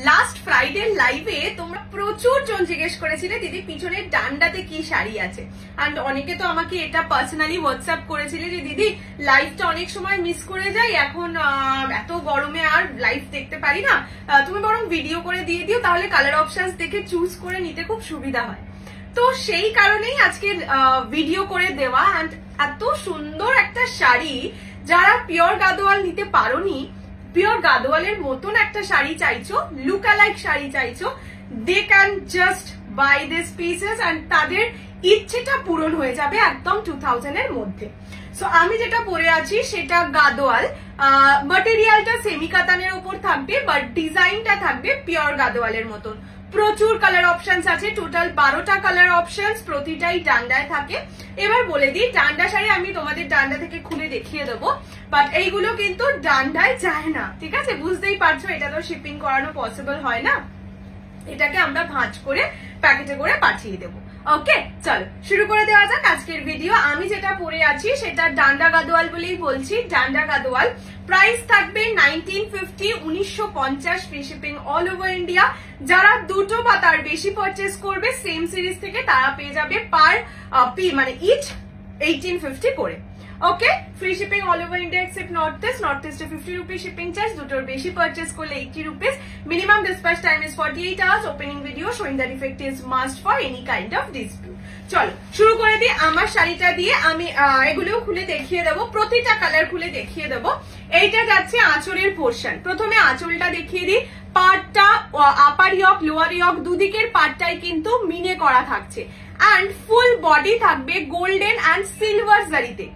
Last Friday লাইভে তোমরা প্রচুর জন জিজ্ঞেস করেছিলে দিদি পিছনের ডান্ডাতে কি শাড়ি আছে, এন্ড অনেকে তো আমাকে এটা পার্সোনালি হোয়াটসঅ্যাপ করেছিলে যে দিদি লাইভটা অনেক সময় মিস করে যাই, এখন এত গরমে আর লাইভ দেখতে পারি না, তুমি বরং ভিডিও করে দিয়ে দিও, তাহলে কালার অপশনস দেখে চুজ করে নিতে খুব সুবিধা হয়। তো সেই কারণেই আজকে ভিডিও করে দেওয়া। এন্ড এত সুন্দর একটা শাড়ি, যারা পিওর গাদোয়াল নিতে পারোনি, পিওর গাদোয়ালের মতন একটা শাড়ি চাইছো, লুক অ্যালাইক শাড়ি চাইছো, they can just buy this pieces and তাদের ইচ্ছেটা পূরণ হয়ে যাবে একদম 2000 এর মধ্যে। সো আমি যেটা পরে আছি সেটা গাদোয়াল, ম্যাটেরিয়ালটা সেমি কাতানের উপর থাকবে, বাট ডিজাইনটা থাকবে পিওর গাদোয়ালের মতন। প্রচুর কালার অপশনস আছে, টোটাল 12টা কালার অপশনস, প্রতিটাই ডান্ডায় থাকে। এবার বলে দিই, ডান্ডা শাড়ি আমি তোমাদের ডান্ডা থেকে খুলে দেখিয়ে দেবো, বাট এইগুলো কিন্তু ডান্ডায় যায় না, ঠিক আছে? বুঝতেই পারছো, এটা তো শিপিং করানো পসিবল হয় না, এটাকে আমরা ভাঁজ করে প্যাকেটে করে পাঠিয়ে দেবো। ওকে, চলো শুরু করে দেওয়া যাক আজকের ভিডিও। আমি যেটা পরে আছি সেটা ডান্ডা গাদোয়াল বলেই বলছি, ডান্ডা গাদোয়াল। প্রাইস থাকবে 1950, 1950, free shipping all over India. যারা দুটো বা তার বেশি পারচেস করবে সেম সিরিজ থেকে তারা পেয়ে যাবে পার মানে ইচ 1850 করে। Okay, free shipping all over India except north east. North ইস্টে 50 রুপিস শিপিং চার্জ, দুটোর বেশি পারচেস করলে 80 rupees. Minimum dispatch time is 48 hours. Opening video showing the defect is must for any kind of dispute. চলো শুরু করে দিই আমার শাড়িটা দিয়ে। আমি এগুলোও খুলে দেখিয়ে দেবো, প্রতিটা কালার খুলে দেখিয়ে দেবো। এইটা যাচ্ছে আঁচলের পোর্শন। প্রথমে আঁচলটা দেখিয়ে দিই। পার্টটা আপার ইয়ক লোয়ার ইয়ক দুদিকের পার্টটাই কিন্তু মিনে করা থাকছে, অ্যান্ড ফুল বডি থাকবে গোল্ডেন অ্যান্ড সিলভার জারিতে।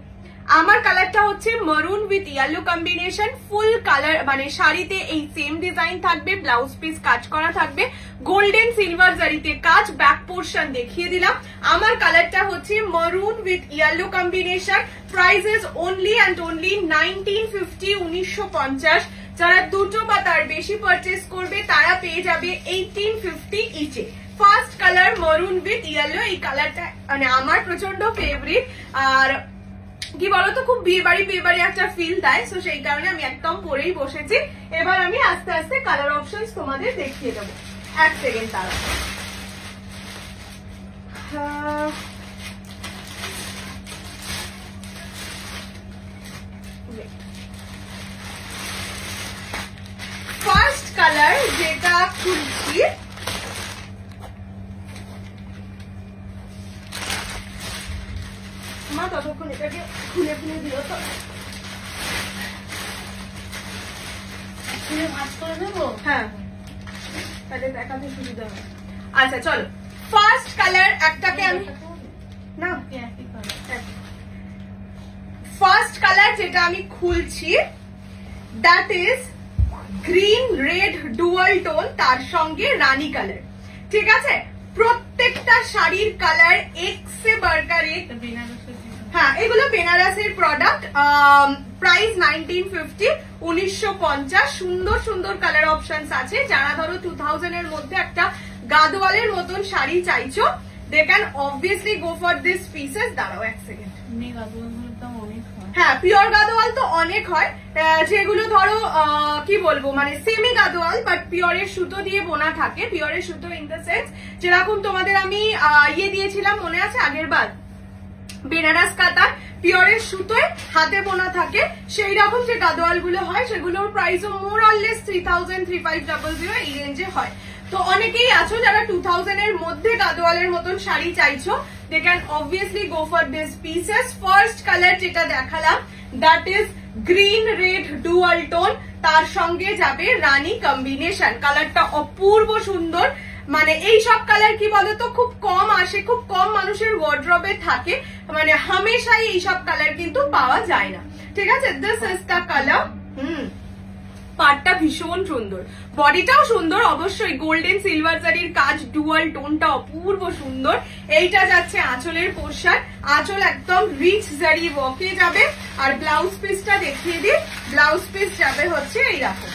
আমার কালারটা হচ্ছে মারুন with yellow combination. Full colour মানে শাড়িতে এই সেম ডিজাইন থাকবে, ব্লাউজ পিস কাজ করা থাকবে, গোল্ডেন সিলভার জারিতে কাজ। ব্যাক পোর্শন দেখিয়ে দিলাম। আমার কালারটা হচ্ছে মারুন with yellow combination. Price is only and only 1950, 1950। যারা দুটো বা তার বেশি পারচেস করবে তারা পেয়ে যাবে 1850 ইচে। ফার্স্ট কালার মারুন উইথ ইয়েলো, এই কালারটা মানে আমার প্রচন্ড ফেভারিট, আর কি বলতো খুব বিয়ে বাড়ি একটা ফিল দেয়, সো সেই কারণে আমি একদম পরেই বসেছি। এবার আমি আস্তে আস্তে কালার অপশনস তোমাদের দেখিয়ে দেবো। এক সেকেন্ড তারা। ফার্স্ট কালার যেটা খুলছি, মা ততক্ষণ এটাকে খুলে খুলে দিও তো, খুলে ভাঁজ করে দেবো। হ্যাঁ, তাহলে দেখাতে সুবিধা হবে। আচ্ছা চলো, ফার্স্ট কালার একটাকে আমি না, ফার্স্ট কালার যেটা আমি খুলছি that is green red dual tone, তার সঙ্গে রানী কালার, ঠিক আছে? প্রত্যেকটা শাড়ির কালার এক সে বাড়কার এক। হ্যাঁ, এগুলো বেনারসের প্রোডাক্ট। প্রাইস 1950, 1950। সুন্দর সুন্দর কালার অপশনস আছে। যারা ধরো 2000 এর মধ্যে একটা গাদোয়ালের মতন শাড়ি চাইছো, they can obviously go for this pieces. দাঁড়াও এক সেকেন্ড। হ্যাঁ, পিওর গাদোয়াল তো অনেক হয়, যেগুলো ধরো কি বলবো মানে সেমি গাদোয়াল বাট পিওরের সুতো দিয়ে বোনা থাকে। পিওরের সুতো ইন দ্য সেন্স যেরকম তোমাদের আমি ইয়ে দিয়েছিলাম মনে আছে আগের বার, বেনারস কাতার পিওরের সুতোয় হাতে বোনা থাকে, সেই রকম যে গাদোয়াল গুলো হয় সেগুলোর প্রাইসও মোর অর লেস 3000, 3500 এই রেঞ্জে হয়। তো অনেকেই আছো যারা 2000 এর মধ্যে গাদোয়ালের মতন শাড়ি চাইছো, they can obviously go for this pieces. First color যেটা দেখালাম that is green red dual tone, তার সঙ্গে যাবে রানী কম্বিনেশন। কালারটা অপূর্ব সুন্দর, মানে এই সব কালার কি বলতো খুব কম আসে, খুব কম মানুষের ওয়ার্ড্রবে থাকে, মানে হামেশাই এই সব কালার কিন্তু পাওয়া যায় না, ঠিক আছে? This is the colour. পার্টটা ভীষণ সুন্দর, বডিটাও সুন্দর অবশ্যই, গোল্ডেন সিলভার জারির কাজ, ডুয়াল টোনটা অপূর্ব সুন্দর। এইটা যাচ্ছে আঁচলের পোর্শন, আঁচল একদম রিচ জারি ওয়ার্কে যাবে। আর ব্লাউজ পিসটা দেখিয়ে দিই, ব্লাউজ পিস যাবে হচ্ছে এইরকম,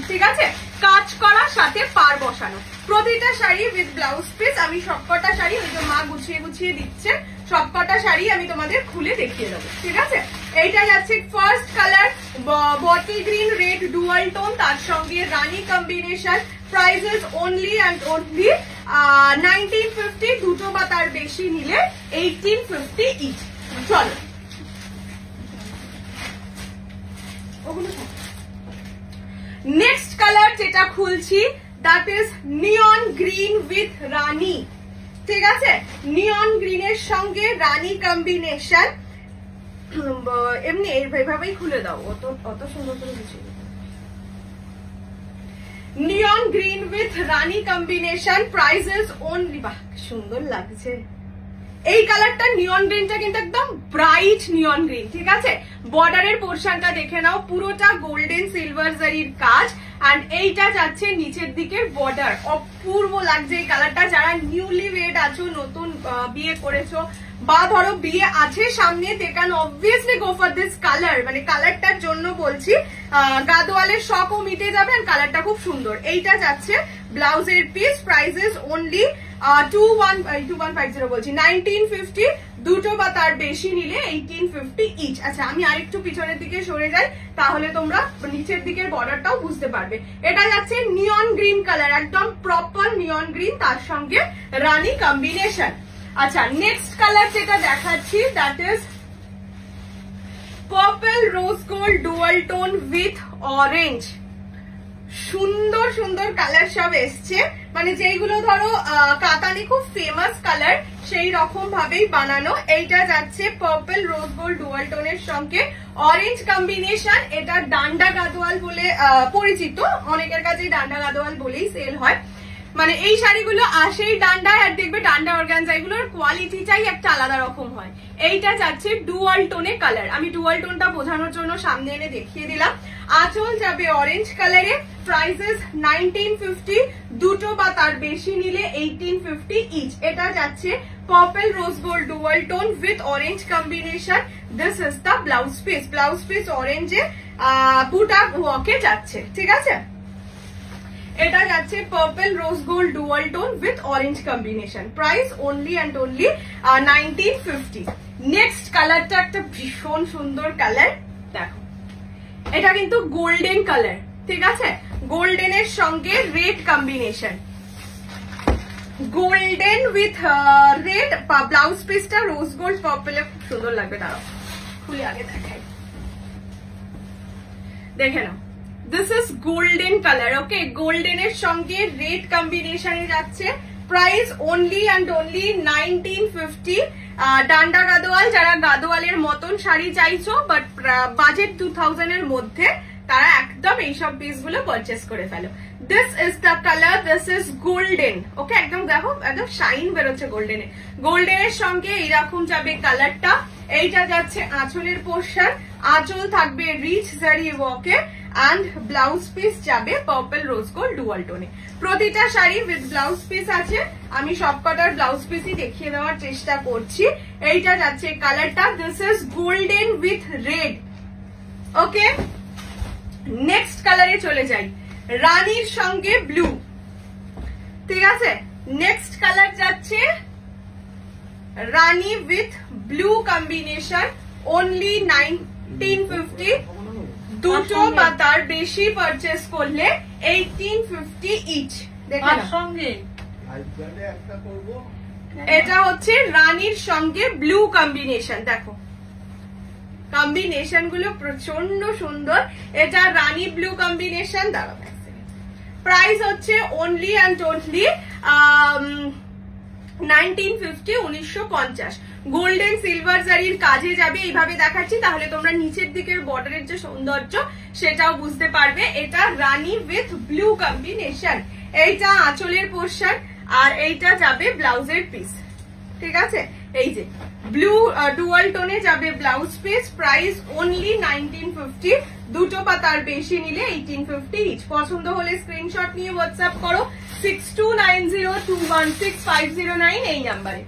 ঠিক আছে? কাজ করা, সাথে পার বসানো, প্রতিটা শাড়ি উইথ ব্লাউজ পিস। আমি সবকটা শাড়ি ওই যে মা গুছিয়ে গুছিয়ে দিচ্ছে, সবকটা শাড়ি আমি তোমাদের খুলে দেখিয়ে দেবো, ঠিক আছে? এইটা যাচ্ছে first colour bottle green red dual tone, তার সঙ্গে রানী combination. Prices only and only 1950, দুটো বা তার বেশি নিলে 1850 ইচ। চলো নেক্সট কালার যেটা খুলছি, that is neon green with রানী। ঠিক আছে, নিয়ন গ্রিনের সঙ্গে রানী কম্বিনেশন। এমনি এইভাবেই খুলে দাও, অত সুন্দর করে কিছু। নিয়ন green with Rani combination, prices only, বাহ সুন্দর লাগছে এই কালারটা। নিয়ন গ্রিনটা কিন্তু একদম ব্রাইট নিয়ন গ্রিন। ঠিক আছে, বর্ডারের পোর্শনটা দেখে নাও, পুরোটা গোল্ডেন সিলভার জারির কাজ। এন্ড এইটা যাচ্ছে নিচের দিকের বর্ডার, অপূর্ব লাগছে এই কালারটা। যারা নিউলি ওয়েড আছো, নতুন বিয়ে করেছো বা ধরো বিয়ে আছে সামনে, they can obviously go for this colour. মানে কালারটার জন্য বলছি, গাদোয়ালের শখও মিটে যাবে। কালারটা খুব সুন্দর। এইটা যাচ্ছে ব্লাউজের পিস, প্রাইসেস অনলি 2150 বলছি 1950, দুটো বা তার বেশি নিলে 1850 ইচ। আচ্ছা আমি আরেকটু পিছনের দিকে সরে যাই, তাহলে তোমরা নিচের দিকের বর্ডারটাও বুঝতে পারবে। এটা যাচ্ছে নিয়ন গ্রিন কালার, একদম প্রপার নিয়ন গ্রিন, তার সঙ্গে রানী কম্বিনেশন। আচ্ছা নেক্সট কালার যেটা দেখাচ্ছি, that is purple rose gold dual tone with orange. সুন্দর সুন্দর কালার সব এসছে, মানে যেইগুলো ধরো কাতানে খুব ফেমাস কালার, সেই রকম ভাবেই বানানো। এইটা যাচ্ছে পার্পল রোজ গোল্ড ডুয়াল টোনের সঙ্গে অরেঞ্জ কম্বিনেশন। এটা ডান্ডা গাদোয়াল বলে পরিচিত, অনেকের কাছে ডান্ডা গাদোয়াল বলেই সেল হয়। মানে এই শাড়িগুলো আসেই ডান্ডায়, আর দেখবে ডান্ডা অর্গানজা এগুলোর কোয়ালিটিটাই একটা আলাদা রকম হয়। এইটা যাচ্ছে ডুয়াল টোনে কালার, আমি ডুয়াল টোনটা বোঝানোর জন্য সামনে এনে দেখিয়ে দিলাম। আঁচল যাবে অরেঞ্জ কালারে, প্রাইসেস 1950, দুটো বা তার বেশি নিলে 1850 ইচ। এটা যাচ্ছে purple rose gold dual tone with orange combination. This is the blouse piece, blouse piece অরেঞ্জে বুটা ওয়ার্কে যাচ্ছে। ঠিক আছে, এটা যাচ্ছে purple rose gold dual tone with orange combination, price only and only 1950। Next কালারটা একটা ভীষণ সুন্দর কালার, দেখো এটা কিন্তু গোল্ডেন কালার। ঠিক আছে, গোল্ডেনের সঙ্গে red combination, golden with red. Blouse পিসটা রোজ গোল্ড পার্পলে খুব সুন্দর লাগবে। দাঁড়াও খুলে আগে দেখাই, দেখে নাও। This is golden colour. Okay, গোল্ডেনের সঙ্গে রেড কম্বিনেশনে যাচ্ছে, প্রাইস অনলি অ্যান্ড অনলি 1950। ডান্ডা গাদোয়াল, যারা গাদোয়ালের মতন শাড়ি চাইছো বাট বাজেট 2000 এর মধ্যে, তারা একদম এইসব পিসগুলো পারচেস করে ফেলো। This is the colour, this is golden. Okay, একদম দেখো একদম শাইন বেরোচ্ছে গোল্ডেনে। গোল্ডেনের সঙ্গে এইরকম যাবে কালারটা। এইটা যাচ্ছে আঁচলের পোর্শন, আঁচল থাকবে রিচ জারি ওয়ার্কে, and ব্লাউজ পিস যাবে পার্পল রোজ গোল্ড ডুয়াল টোনে। প্রতিটা শাড়ি উইথ ব্লাউজ পিস আছে, আমি সবকটার ব্লাউজ পিসই দেখিয়ে দেওয়ার চেষ্টা করছি। এইটা যাচ্ছে কালারটা, this is golden with red. Okay, next কালারে চলে যাই, রানীর সঙ্গে ব্লু। ঠিক আছে, নেক্সট কালার যাচ্ছে রানী উইথ ব্লু কম্বিনেশন, অনলি 1950, দুটো বা তার বেশি পারচেস করলে 1850 ইচ। দেখেন সঙ্গে এটা হচ্ছে রানীর সঙ্গে ব্লু কম্বিনেশন। দেখো কম্বিনেশন গুলো প্রচন্ড সুন্দর। এটা রানী ব্লু কম্বিনেশন। দাঁড়াও, প্রাইস হচ্ছে only and only 1950, 1950। Golden silver জারির কাজে যাবে। এইভাবে দেখাচ্ছি তাহলে তোমরা নিচের দিকের বর্ডারের যে সৌন্দর্য সেটাও বুঝতে পারবে। এটা রানী উইথ ব্লু কম্বিনেশন। এইটা আঁচলের পোর্শন, আর এইটা যাবে ব্লাউজের পিস। ঠিক আছে, এই যে ব্লু ডুয়াল টোনে যাবে ব্লাউজ পিস, প্রাইস অনলি 1950, দুটো বা তার বেশি নিলে 1850 ইচ। পছন্দ হলে স্ক্রিনশট নিয়ে হোয়াটসঅ্যাপ করো 6290216509 এই নাম্বারে।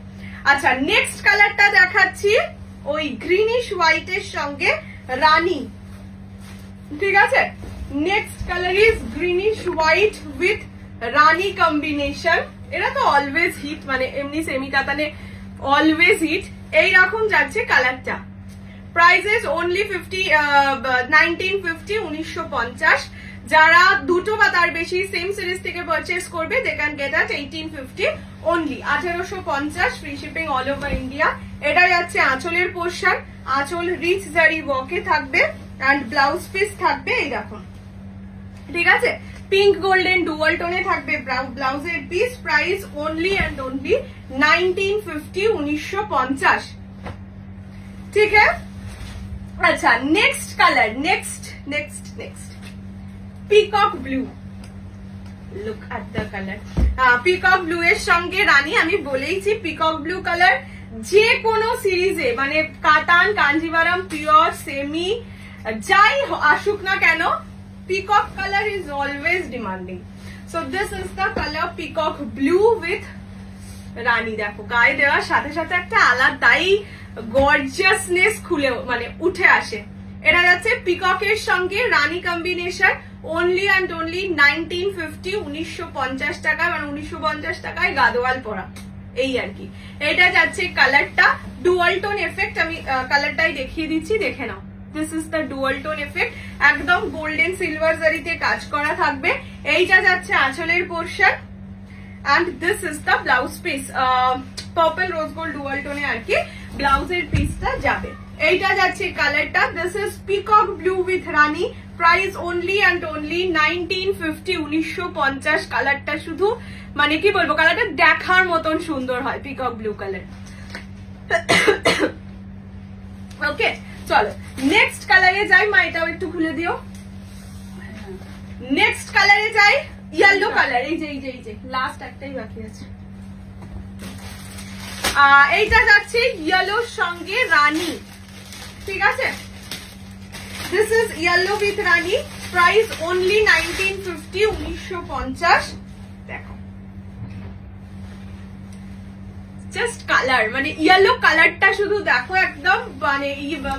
আচ্ছা, নেক্সট কালারটা দেখাচ্ছি ওই গ্রিনিশ হোয়াইটের সঙ্গে রানী। ঠিক আছে, next colour is greenish white with Rani combination. এটা তো অলওয়েজ হিট, মানে এমনি সেমি কাতানে অলওয়েজ হিট। এইরকম যাচ্ছে কালারটা, প্রাইস ইজ অনলি 1950, 1950। যারা দুটো বা তার বেশি সেম সিরিজ থেকে পারচেস করবে they can get at 1850 only, 1850, free shipping all over India. এটা যাচ্ছে আঁচলের পোর্শন, আঁচল রিচ জারি ওয়ার্কে থাকবে এন্ড ব্লাউজ পিস থাকবে এই দেখুন, ঠিক আছে, পিঙ্ক গোল্ডেন ডুয়াল টোনে থাকবে ব্লাউজের piece. Price only and only 1950, 1950, ঠিক আছে। আচ্ছা, next colour, next peacock blue, look at the colour. Peacock blue এর সঙ্গে রানী, আমি বলেইছি পিকক ব্লু কালার যে কোনো সিরিজে মানে কাতান, কাঞ্জিভারাম, পিওর, সেমি যাই আসুক না কেন, peacock color is always demanding. So this is the color peacock blue with রানী। দেখো গায়ে দেওয়ার সাথে সাথে একটা আলাদাই গর্জিয়াসনেস খুলে মানে উঠে আসে। এটা যাচ্ছে পিককের সঙ্গে রানী কম্বিনেশন, অনলি অ্যান্ড অনলি 1950, 1950 টাকায়, মানে 1950 টাকায় গাদোয়াল পরা, এই আর কি। এটা যাচ্ছে কালারটা ডুয়াল টোন এফেক্ট, আমি কালারটাই দেখিয়ে দিচ্ছি, দেখে নাও। This is the dual tone effect, একদম গোল্ডেন সিলভার জারিতে কাজ করা থাকবে। এইটা যাচ্ছে আঁচলের portion and this is the blouse piece, purple rose gold dual টোনে আর কি ব্লাউজের পিসটা যাবে। এইটা যাচ্ছে কালারটা, this is peacock blue with Rani. Price only and only 1950, 1950। কালারটা শুধু মানে কি বলবো, কালারটা দেখার মতন সুন্দর হয় পিকক ব্লু কালার। ওকে, চলো নেক্সট কালারে যাই। মা এটাও একটু খুলে দিও। নেক্সট কালারে যাই, ইয়েলো কালার। এই যে লাস্ট একটাই বাকি আছে। এইটা যাচ্ছে ইয়েলোর সঙ্গে রানী, ঠিক আছে। This is yellow with Rani. Price only 1950, 1950। দেখো জাস্ট কালার, মানে ইয়েলো কালারটা শুধু দেখো, একদম মানে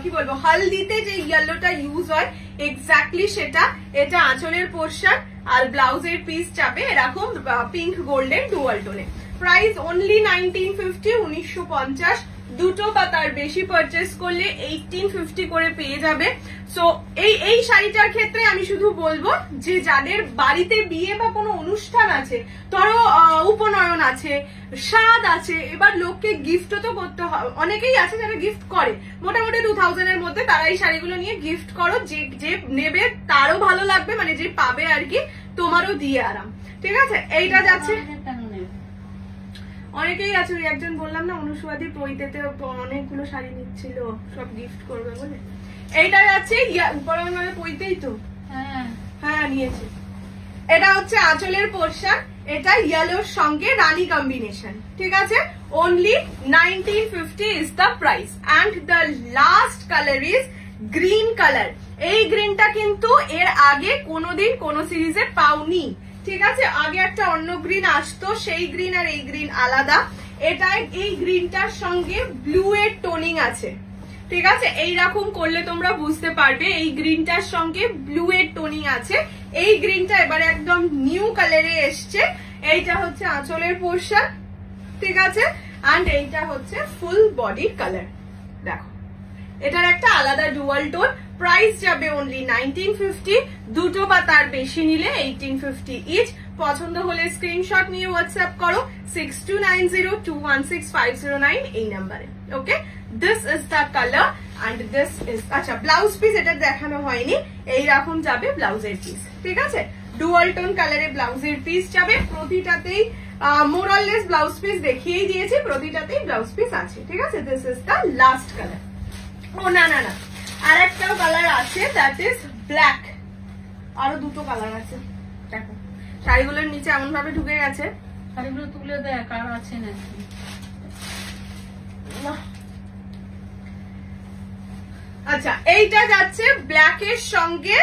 কি বলবো, হলদিতে যে ইয়েলোটা ইউজ হয় এক্স্যাক্টলি সেটা। এটা আঁচলের পোর্শন আর ব্লাউজের পিস যাবে এরকম পিঙ্ক গোল্ডেন ডুয়াল টোনে। Price only 1950, 1950। দুটো বা তার বেশি পারচেস করলে 1850 করে পেয়ে যাবে। সো এই শাড়িটার ক্ষেত্রে আমি শুধু বলবো যে যাদের বাড়িতে বিয়ে বা কোনো অনুষ্ঠান আছে, ধরো উপনয়ন আছে, স্বাদ আছে, এবার লোককে গিফটও তো করতে হয়, অনেকেই আছে যারা গিফট করে, মোটামুটি 2000 এর মধ্যে তারা এই শাড়িগুলো নিয়ে গিফট করো, যে নেবে তারও ভালো লাগবে, মানে যে পাবে আর কি, তোমারও দিয়ে আরাম, ঠিক আছে। এইটা যাচ্ছে, অনেকেই আছে, ওই একজন বললাম না অনুসুয়াদি পৈতেতে অনেকগুলো শাড়ি নিচ্ছিল, সব গিফট করবে বলে। এইটা যাচ্ছে উপরমহলে পৈতেই তো, হ্যাঁ নিয়েছে। এটা হচ্ছে আঁচলের পোর্শন, এটা ইয়েলোর সঙ্গে রানী কম্বিনেশন, ঠিক আছে। Only 1950 is the price. And the last colour is green colour. এই গ্রিনটা কিন্তু এর আগে কোনোদিন কোনো সিরিজে পাওনি, ঠিক আছে। আগে একটা অন্য গ্রিন আসতো, সেই গ্রিন আর এই গ্রিন আলাদা। এটা এই গ্রিনটার সঙ্গে ব্লু এর টোনিং আছে, ঠিক আছে। এইরকম করলে তোমরা বুঝতে পারবে এই গ্রিনটার সঙ্গে ব্লু এর টোনিং আছে। এই গ্রিনটা এবারে একদম নিউ কালারে এসছে। এইটা হচ্ছে আঁচলের পোর্শন, ঠিক আছে। অ্যান্ড এইটা হচ্ছে ফুল বডি কালার। দেখো এটার একটা আলাদা ডুয়াল টোন। প্রাইস যাবে অনলি 1950, দুটো বা তার বেশি নিলে 1850 ইচ। পছন্দ হলে স্ক্রিনশট নিয়ে হোয়াটসঅ্যাপ করো 6290216509 এই নাম্বারে। Okay, this is the colour and this is, আচ্ছা ব্লাউজ পিস এটা দেখানো হয়নি, এইরকম যাবে ব্লাউজের পিস, ঠিক আছে। ডুয়াল টোন কালারে ব্লাউজের পিস যাবে, প্রতিটাতেই মোরাললেস ব্লাউজ পিস দেখিয়েই দিয়েছি, প্রতিটাতেই ব্লাউজ পিস আছে, ঠিক আছে। This is the last colour. ও না না না, আর একটাও কালার আছে, দ্যাট ইজ ব্ল্যাক। আরো দুটো কালার আছে, দেখো শাড়িগুলোর নিচে এমন ভাবে ঢুকে গেছে। শাড়িগুলো তুলে দেয়, কার আছে নাকি? আচ্ছা, এইটা যাচ্ছে ব্ল্যাক এর সঙ্গে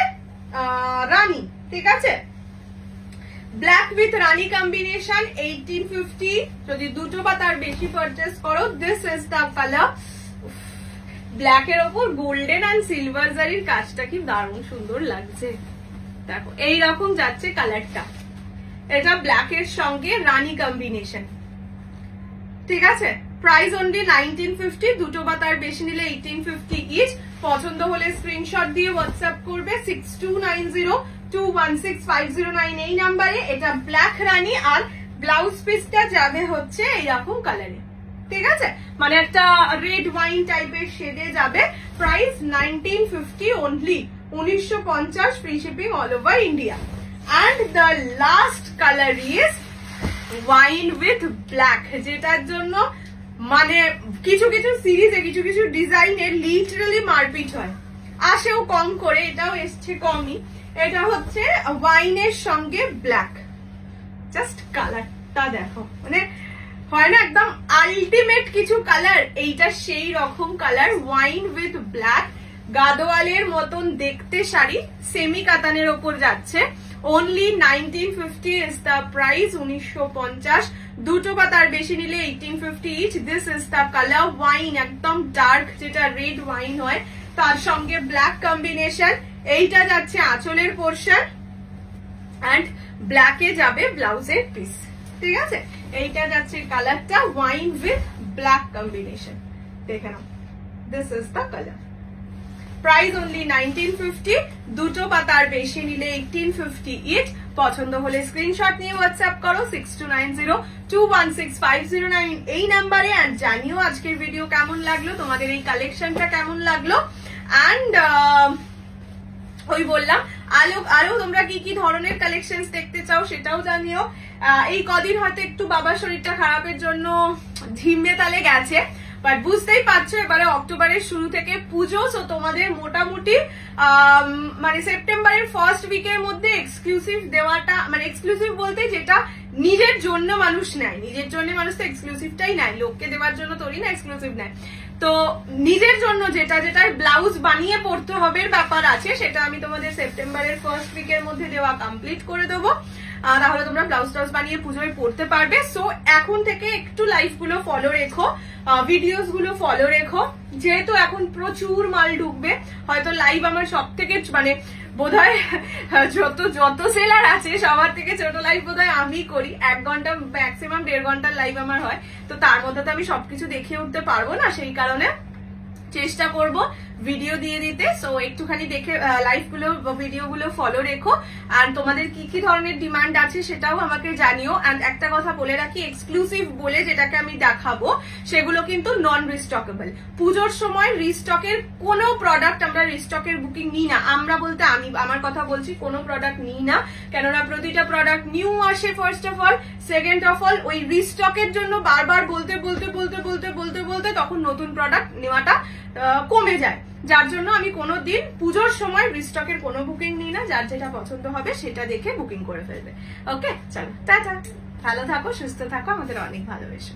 রানী, ঠিক আছে। Black with Rani combination 1850। যদি দুটো বা তার বেশি পারচেস করো, this is the colour. Black এর ওপর গোল্ডেন অ্যান্ড সিলভার জারির কাজটা কি দারুণ সুন্দর লাগছে। দেখো এইরকম যাচ্ছে কালারটা। এটা ব্ল্যাক এর সঙ্গে রানী কম্বিনেশন, ঠিক আছে। প্রাইস অনলি 1950, দুটো বা তার বেশি নিলে 1850 ইচ। পছন্দ হলে স্ক্রিনশট দিয়ে হোয়াটসঅ্যাপ করবে 6290216509 এই নাম্বারে। এটা ব্ল্যাক রানী, আর ব্লাউজ পিসটা যাবে হচ্ছে এইরকম কালারে, ঠিক আছে, মানে একটা রেড ওয়াইন টাইপের শেডে যাবে। Price 1950 only, 1950, free shipping all over India. And the last color is wine with black, যেটার জন্য মানে কিছু কিছু সিরিজে কিছু কিছু ডিজাইনের লিটারালি মারপিট হয়, আসেও কম করে, এটাও এসছে কমই। এটা হচ্ছে ওয়াইনের সঙ্গে ব্ল্যাক, জাস্ট কালারটা দেখো, মানে হয় না একদম আলটিমেট কিছু কালার, এইটা সেই রকম কালার, ওয়াইন উইথ ব্ল্যাক, গাদোয়ালের মতন দেখতে শাড়ি, সেমি কাতানের ওপর যাচ্ছে। only 1950 is the price, 1950, দুটো বা তার বেশি নিলে 1850 each. This is the color wine, একদম ডার্ক যেটা রেড ওয়াইন হয়, তার সঙ্গে ব্ল্যাক কম্বিনেশন। এইটা যাচ্ছে আঁচলের পোর্শন, এন্ড ব্ল্যাকে যাবে ব্লাউজের পিস, ঠিক আছে। এইটা যাচ্ছে কালারটা ওয়াইন উইথ ব্ল্যাক কম্বিনেশন, দেখে নাও, this is the colour. Price only 1950, দুটো বা তার বেশি নিলে 1850 ইচ। পছন্দ হলে স্ক্রিনশট নিয়ে হোয়াটসঅ্যাপ করো 6290216509 এই নাম্বারে, এন্ড জানিও আজকের ভিডিও কেমন লাগলো, তোমাদের এই কালেকশনটা কেমন লাগলো। এন্ড ওই বললাম আরো তোমরা কি কি ধরনের কালেকশন দেখতে চাও সেটাও জানিও। এই কদিন হয়তো একটু বাবার শরীরটা খারাপের জন্য ধিমে তালে গেছে, বাট বুঝতেই পারছো এবারে অক্টোবরের শুরু থেকে পুজো, সো তোমাদের মোটামুটি মানে সেপ্টেম্বরের ফার্স্ট উইকের মধ্যে এক্সক্লুসিভ দেওয়াটা, মানে এক্সক্লুসিভ বলতে যেটা নিজের জন্য মানুষ নেয়, নিজের জন্য মানুষ তো এক্সক্লুসিভটাই নেয়, লোককে দেওয়ার জন্য তোরই না এক্সক্লুসিভ নেয়। তো নিজের জন্য যেটার ব্লাউজ বানিয়ে পড়তে হবে ব্যাপার আছে, সেটা আমি তোমাদের সেপ্টেম্বরের ফার্স্ট উইকের মধ্যে দেওয়া কমপ্লিট করে দেবো, তাহলে তোমরা ব্লাউজ টাউজ বানিয়ে পুজোয় পড়তে পারবে। সো এখন থেকে একটু লাইভ গুলো ফলো রেখো, ভিডিওস গুলো ফলো রেখো, যেহেতু এখন প্রচুর মাল ঢুকবে। হয়তো লাইভ আমার সব থেকে মানে বোধহয় যত সেলার আছে সবার থেকে ছোট লাইভ বোধহয় আমি করি, 1 ঘন্টা ম্যাক্সিমাম 1.5 ঘন্টার লাইভ আমার হয়, তো তার মধ্যে তো আমি সবকিছু দেখিয়ে উঠতে পারবো না, সেই কারণে চেষ্টা করব ভিডিও দিয়ে দিতে। সো একটুখানি দেখে লাইভ গুলো ভিডিও গুলো ফলো রেখো, আর তোমাদের কি কি ধরনের ডিমান্ড আছে সেটাও আমাকে জানিও। এন্ড একটা কথা বলে রাখি, এক্সক্লুসিভ বলে যেটাকে আমি দেখাবো সেগুলো কিন্তু নন রিস্টকেবল। পুজোর সময় রিস্টকের কোনো প্রোডাক্ট আমরা রিস্টকের বুকিং নিই না, আমরা বলতে আমি আমার কথা বলছি, কোনো প্রোডাক্ট নিই না, কেননা প্রতিটা প্রোডাক্ট নিউ আসে first of all, second of all ওই রিস্টকের জন্য বারবার বলতে তখন নতুন প্রোডাক্ট নেওয়াটা কমে যায়, যার জন্য আমি কোনোদিন পুজোর সময় রিস্টকের কোনো বুকিং নিই না, যার যেটা পছন্দ হবে সেটা দেখে বুকিং করে ফেলবে। ওকে, চলো টাটা, ভালো থাকো, সুস্থ থাকো, আমাদের অনেক ভালোবেসো।